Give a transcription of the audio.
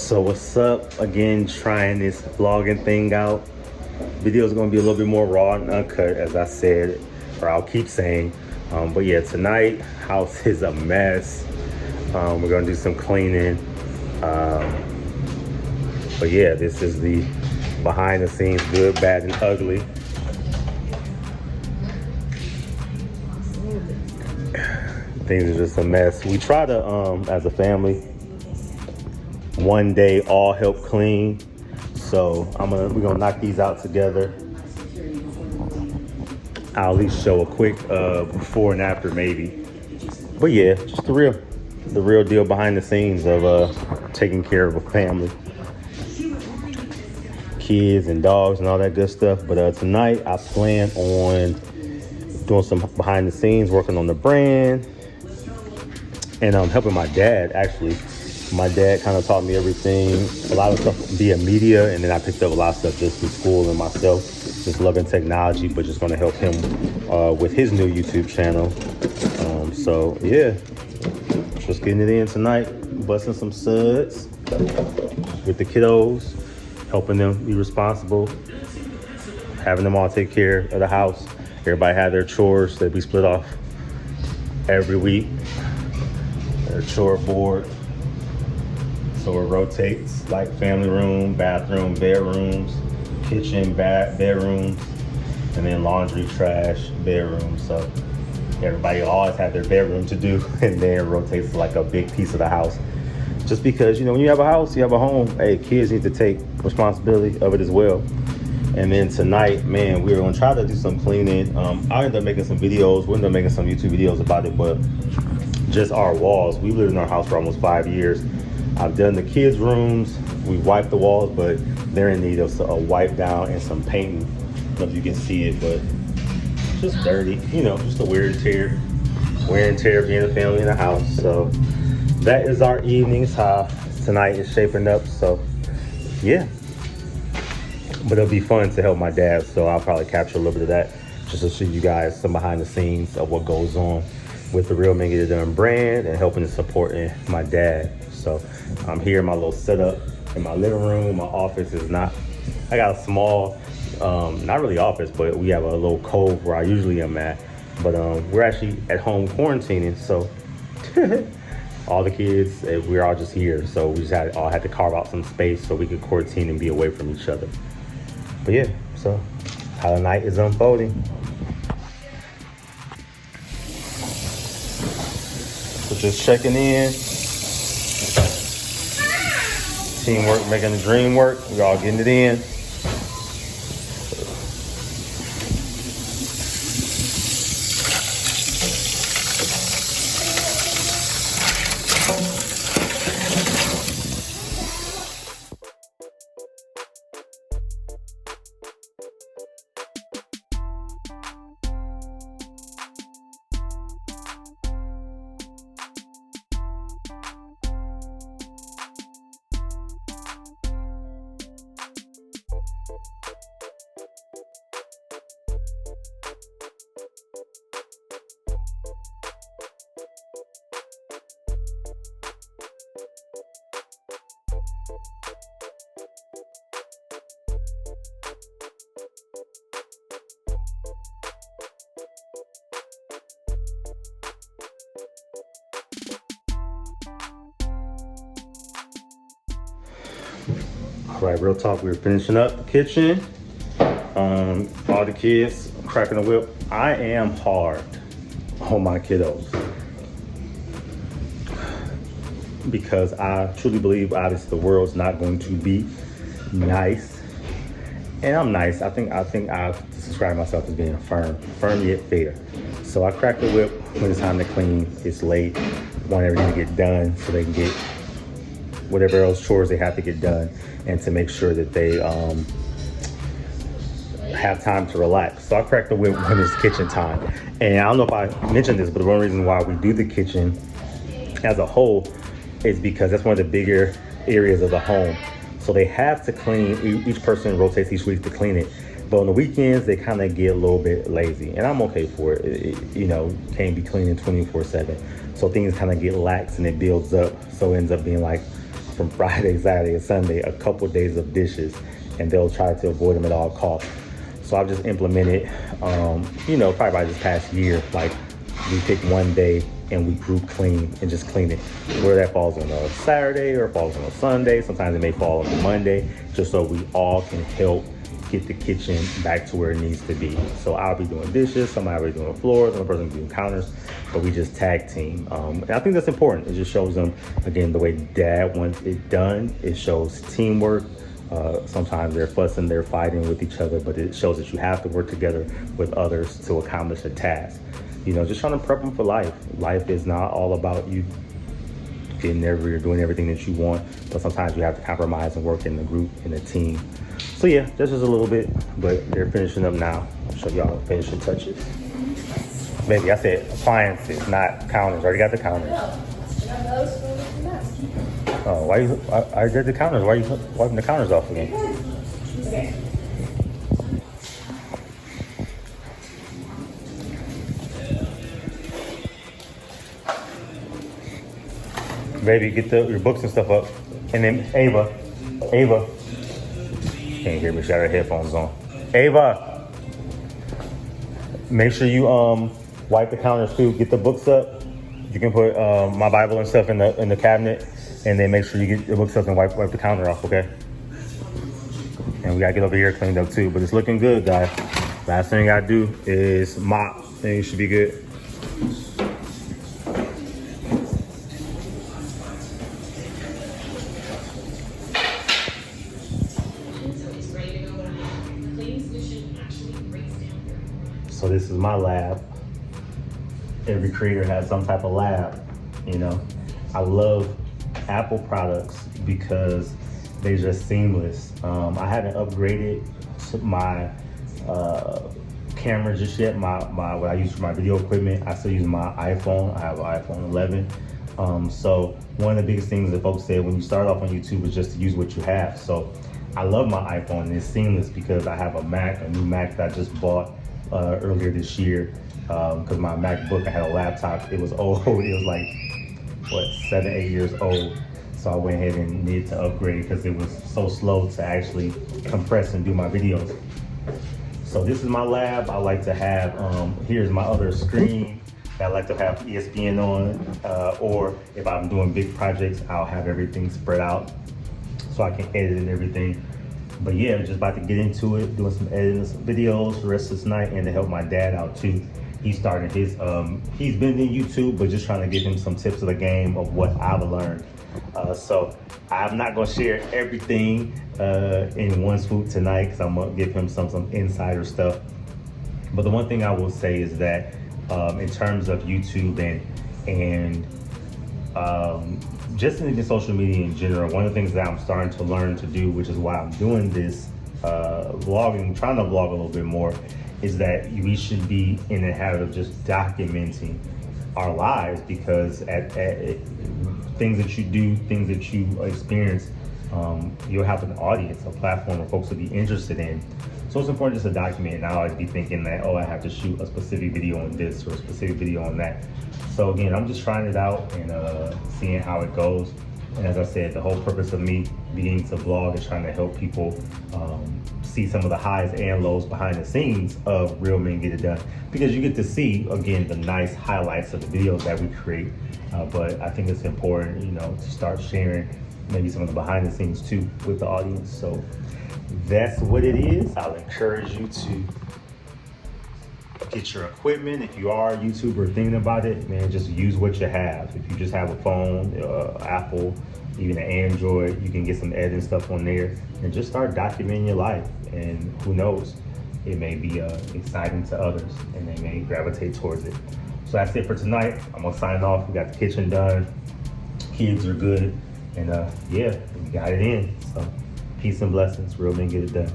So what's up? Again, trying this vlogging thing out. Video is going to be a little bit more raw and uncut, as I said, or I'll keep saying. But yeah, tonight, house is a mess. We're going to do some cleaning. But yeah, this is the behind the scenes, good, bad, and ugly. Things are just a mess. We try to, as a family, one day all help clean. So we're gonna knock these out together. I'll at least show a quick before and after maybe. But yeah, just the real deal behind the scenes of taking care of a family. Kids and dogs and all that good stuff. But tonight I plan on doing some behind the scenes, working on the brand, and helping my dad. Actually, my dad kind of taught me everything, a lot of stuff via media, and then I picked up a lot of stuff just through school and myself, just loving technology, but just going to help him with his new YouTube channel. So yeah, just getting it in tonight, busting some suds with the kiddos, helping them be responsible, having them all take care of the house. Everybody had their chores that we split off every week, their chore board. So it rotates, like family room, bathroom, bedrooms, kitchen, bedrooms, and then laundry, trash, bedroom. So everybody always had their bedroom to do, and then it rotates like a big piece of the house. Just because, when you have a house, you have a home, hey, kids need to take responsibility of it as well. And then tonight, man, we're gonna try to do some cleaning. I ended up making some videos. We ended up making some YouTube videos about it, but just our walls. We lived in our house for almost 5 years. I've done the kids' rooms. We wiped the walls, but they're in need of a wipe down and some painting. I don't know if you can see it, but just dirty. Just a wear and tear being a family in the house. So that is our evenings, how tonight is shaping up. So yeah, but it'll be fun to help my dad. So I'll probably capture a little bit of that just to show you guys some behind the scenes of what goes on with the Real Men Get It Done brand and helping and supporting my dad. So I'm here in my little setup in my living room. My office is I got a small, not really office, but we have a little cove where I usually am at. But we're actually at home quarantining. So all the kids, we're all just here. So we just all had to carve out some space so we could quarantine and be away from each other. But yeah, so how the night is unfolding. So just checking in. Teamwork making the dream work. We're all getting it in. All right, real talk, we were finishing up the kitchen. All the kids cracking the whip. I am hard on my kiddos because I truly believe, obviously, the world's not going to be nice. And I'm nice. I think I've described myself as being firm yet fair. So I crack the whip when it's time to clean. It's late. Want everything to get done so they can get whatever else chores they have to get done, and to make sure that they have time to relax. So I crack the whip when it's kitchen time. And I don't know if I mentioned this, but one reason why we do the kitchen as a whole is because that's one of the bigger areas of the home. So they have to clean, each person rotates each week to clean it. But on the weekends, they kind of get a little bit lazy, and I'm okay for it. Can't be cleaning 24/7. So things kind of get lax and it builds up. So it ends up being like from Friday, Saturday, and Sunday, a couple days of dishes, and they'll try to avoid them at all costs. So I've just implemented, probably by this past year, like we pick one day and we group clean and just clean it. Whether that falls on a Saturday or falls on a Sunday, sometimes it may fall on a Monday, just so we all can help get the kitchen back to where it needs to be. So I'll be doing dishes, somebody will be doing floors, another person will be doing counters, but we just tag team. And I think that's important. It just shows them, again, the way Dad wants it done. It shows teamwork. Sometimes they're fussing, they're fighting with each other, but it shows that you have to work together with others to accomplish a task. Just trying to prep them for life. Life is not all about you getting everywhere, doing everything that you want, but sometimes you have to compromise and work in the group, in a team. So yeah, that's just a little bit, but they're finishing up now. I'll show y'all the finishing touches. Baby, I said appliances, not counters. Already got the counters. Oh, I did the counters. Why are you wiping the counters off again? Okay. Baby, get your books and stuff up. And then Ava. Can't hear me, she got her headphones on. Ava, make sure you wipe the counters too. Get the books up. You can put my Bible and stuff in the cabinet, and then make sure you get the books up and wipe the counter off, okay? And we gotta get over here cleaned up too, but it's looking good, guys. Last thing I do is mop, and it should be good. So this is my lab. Every creator has some type of lab, I love Apple products because they're just seamless. I haven't upgraded my camera just yet. What I use for my video equipment, I still use my iPhone. I have an iPhone 11. So one of the biggest things that folks say when you start off on YouTube is just to use what you have. So I love my iPhone, and it's seamless because I have a new Mac that I just bought earlier this year, because my MacBook, I had a laptop, it was old. It was like, 7, 8 years old. So I went ahead and needed to upgrade because it was so slow to actually compress and do my videos. So this is my lab. I like to have, here's my other screen that I like to have ESPN on, or if I'm doing big projects, I'll have everything spread out so I can edit and everything. But yeah, I'm just about to get into it, doing some editing, some videos the rest of this night, and to help my dad out too. He's starting his, he's been in YouTube, but just trying to give him some tips of the game of what I've learned. So I'm not gonna share everything in one swoop tonight, because I'm gonna give him some insider stuff. But the one thing I will say is that in terms of YouTube and just in social media in general, one of the things that I'm starting to learn to do, which is why I'm doing this vlogging, trying to vlog a little bit more, is that we should be in the habit of just documenting our lives, because at things that you do, things that you experience, you'll have an audience, a platform where folks will be interested in. So it's important just to document and not always be thinking that, I have to shoot a specific video on this or a specific video on that. So again, I'm just trying it out and seeing how it goes. And as I said, the whole purpose of me beginning to vlog is trying to help people see some of the highs and lows behind the scenes of Real Men Get It Done. Because you get to see, again, the nice highlights of the videos that we create. But I think it's important, to start sharing maybe some of the behind the scenes too with the audience. So that's what it is. I'll encourage you to get your equipment. If you are a YouTuber thinking about it, man, just use what you have. If you just have a phone, Apple, even an Android, you can get some editing stuff on there and just start documenting your life. And who knows, it may be exciting to others and they may gravitate towards it. So that's it for tonight. I'm gonna sign off. We got the kitchen done, kids are good, and yeah, we got it in. So peace and blessings. Real Men Get It Done.